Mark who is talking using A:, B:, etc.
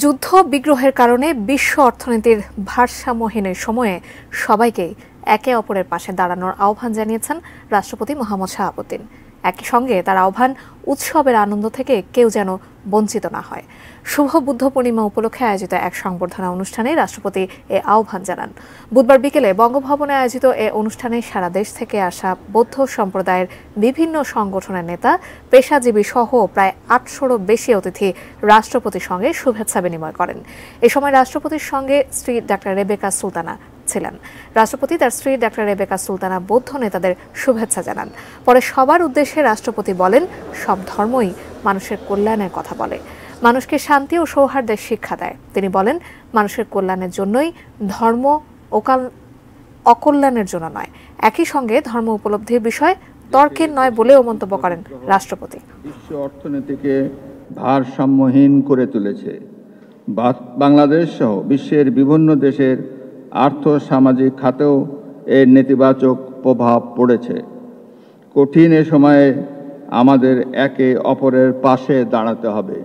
A: যুদ্ধ বিগ্রহের কারণে বিশ্ব অর্থনীতির ভারসাম্যহীনের সময়ে সবাইকে একে অপরের পাশে দাঁড়ানোর আহ্বান জানিয়েছেন রাষ্ট্রপতি মোহাম্মদ শাহাবুদ্দিন। একই সঙ্গে তার আহ্বান, উৎসবের আনন্দ থেকে কেউ যেন বঞ্চিত না হয়। শুভ বুদ্ধ পূর্ণিমা উপলক্ষে আয়োজিত এক সংবর্ধনা অনুষ্ঠানে রাষ্ট্রপতি এ আহ্বান জানান। বুধবার বিকেলে বঙ্গভবনে আয়োজিত এ অনুষ্ঠানে সারা দেশ থেকে আসা বৌদ্ধ সম্প্রদায়ের বিভিন্ন সংগঠনের নেতা, পেশাজীবী সহ প্রায় ৮০০রও বেশি অতিথি রাষ্ট্রপতির সঙ্গে শুভেচ্ছা বিনিময় করেন। এ সময় রাষ্ট্রপতির সঙ্গে স্ত্রী ডাক্তার রেবেকা সুলতানা ছিলেন। রাষ্ট্রপতি তার স্ত্রী ডাক্তার রেবেকা সুলতানা বৌদ্ধ নেতাদের শুভেচ্ছা জানান। পরে সবার উদ্দেশ্যে রাষ্ট্রপতি বলেন, সব ধর্মই মানুষের কল্যাণের কথা বলে, মানুষকে শান্তি ও সৌহার্দ্যের শিক্ষা দেয়। তিনি বলেন, মানুষের কল্যাণের জন্যই ধর্ম, অকল্যাণের জন্য নয়। একই সঙ্গে ধর্ম উপলব্ধির বিষয় তর্কের নয় বলেও মন্তব্য করেন রাষ্ট্রপতি।
B: বিশ্ব অর্থনীতিকে ভারসাম্যহীন করে তুলেছে। বাংলাদেশ সহ বিশ্বের বিভিন্ন দেশের আর্থ সামাজিক খাতেও এর নেতিবাচক প্রভাব পড়েছে। কঠিন এ সময়ে আমাদের একে অপরের পাশে দাঁড়াতে হবে।